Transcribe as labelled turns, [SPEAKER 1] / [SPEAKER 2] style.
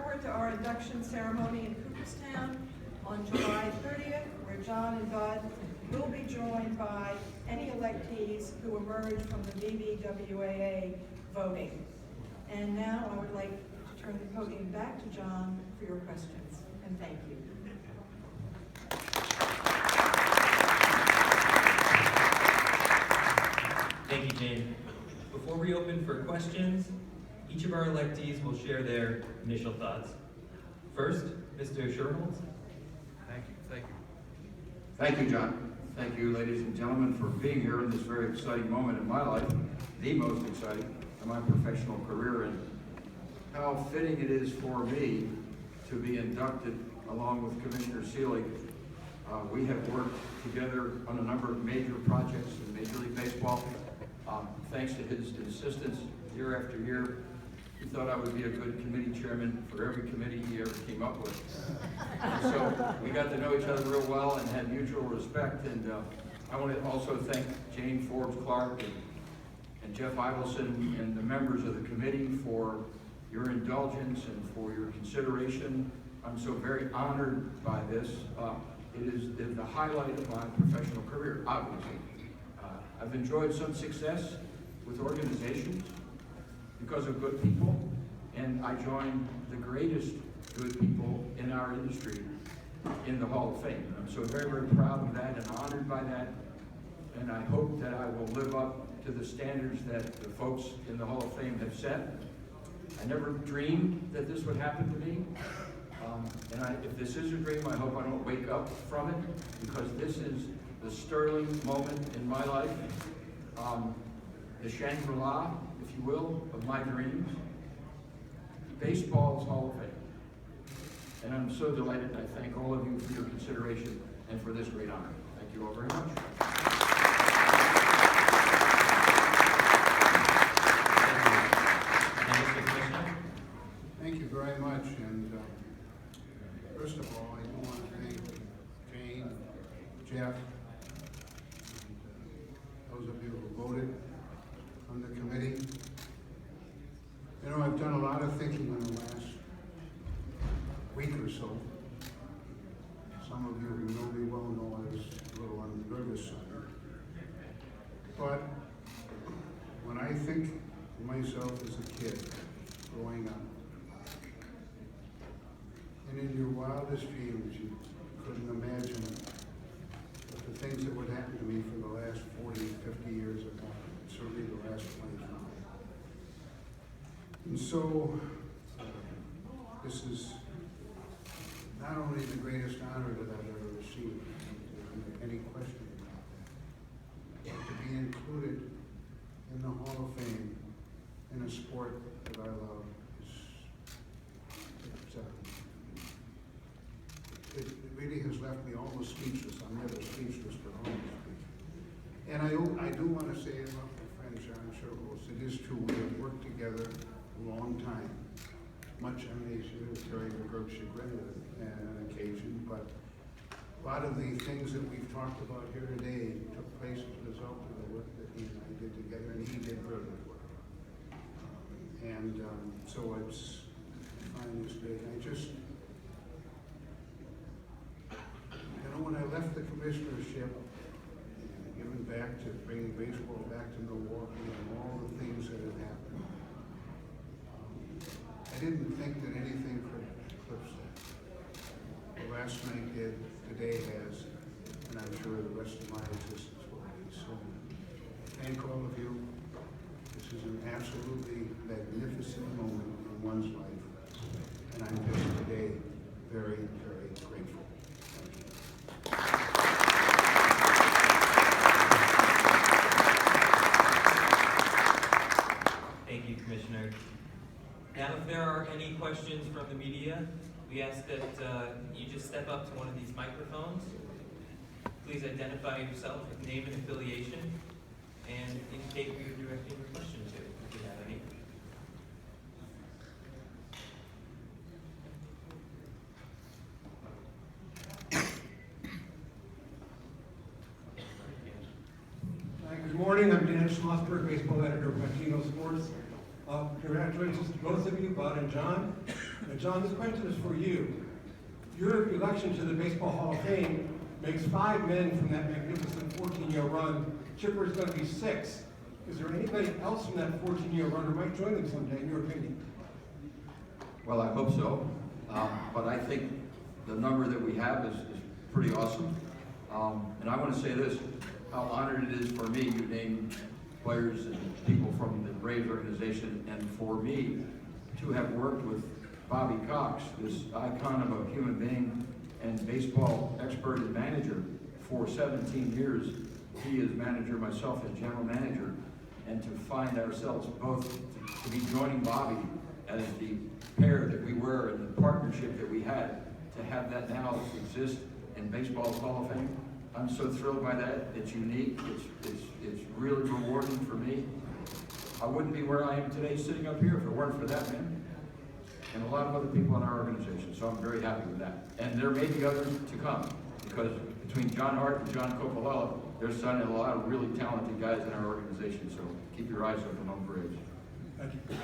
[SPEAKER 1] forward to our induction ceremony in Cooperstown on July 30th, where John and Bud will be joined by any electees who emerge from the BBWAA voting. And now I would like to turn the podium back to John for your questions, and thank you.
[SPEAKER 2] Thank you, Jane. Before we open for questions, each of our electees will share their initial thoughts. First, Mr. Schuerholz.
[SPEAKER 3] Thank you, John. Thank you, ladies and gentlemen, for being here in this very exciting moment in my life, the most exciting in my professional career, and how fitting it is for me to be inducted along with Commissioner Selig. We have worked together on a number of major projects in Major League Baseball. Thanks to his insistence year after year, he thought I would be a good committee chairman for every committee he ever came up with. And so we got to know each other real well and had mutual respect. And I want to also thank Jane Forbes-Clark and Jeff Ivelson and the members of the committee for your indulgence and for your consideration. I'm so very honored by this. It is the highlight of my professional career, obviously. I've enjoyed some success with organizations because of good people, and I joined the greatest good people in our industry in the Hall of Fame. I'm so very, very proud of that and honored by that, and I hope that I will live up to the standards that the folks in the Hall of Fame have set. I never dreamed that this would happen to me, and if this is a dream, I hope I don't wake up from it, because this is the sterling moment in my life, the Shangri-La, if you will, of my dreams. Baseball's Hall of Fame. And I'm so delighted, and I thank all of you for your consideration and for this great honor. Thank you all very much.
[SPEAKER 4] Thank you very much. And first of all, I do want to thank Jane, Jeff, those of you who voted on the committee. You know, I've done a lot of thinking in the last week or so. Some of you who know me well know I was a little on the nervous side. But when I think of myself as a kid growing up, and in your wildest dreams you couldn't imagine the things that would happen to me for the last 40, 50 years of my life, certainly the last 25. And so, this is not only the greatest honor that I've ever received, any question about that, but to be included in the Hall of Fame in a sport that I love it really has left me almost speechless. I'm never speechless, but almost speechless. And I do want to say about my friend John Schuerholz, it is true, we have worked together a long time, much on the Terry McGurk's chagrin on an occasion, but a lot of the things that we've talked about here today took place as a result of the work that he and I did together, and he did brilliant work. So it's fine this day. I just, when I left the commissionership, giving back to bringing baseball back to Milwaukee and all the things that had happened, I didn't think that anything could eclipse that. The last night did, today has, and I'm sure the rest of my existence will be. So, thank all of you. This is an absolutely magnificent moment in one's life, and I'm just today very, very grateful.
[SPEAKER 2] Thank you, Commissioner. Now, if there are any questions from the media, we ask that you just step up to one of these microphones. Please identify yourself with name and affiliation, and indicate who you're directing your question to, if you have any.
[SPEAKER 5] Good morning, I'm Dan Schlossberg, baseball editor of Latino Sports. Congratulations to both of you, Bud and John. And John, this question is for you. Your election to the Baseball Hall of Fame makes 5 men from that magnificent 14-year run. Chipper's going to be 6. Is there anybody else from that 14-year run who might join them someday, in your opinion?
[SPEAKER 3] Well, I hope so, but I think the number that we have is pretty awesome. And I want to say this, how honored it is for me, you named players and people from the Braves organization, and for me to have worked with Bobby Cox, this icon of a human being and baseball expert and manager for 17 years. He is manager, myself as general manager, and to find ourselves both to be joining Bobby as the pair that we were and the partnership that we had, to have that now exist in baseball's Hall of Fame. I'm so thrilled by that. It's unique. It's really rewarding for me. I wouldn't be where I am today sitting up here if it weren't for that man and a lot of other people in our organization. So I'm very happy with that. And there may be others to come, because between John Hart and John Coppola, there's signing a lot of really talented guys in our organization. So keep your eyes open on Braves.
[SPEAKER 5] Thank you.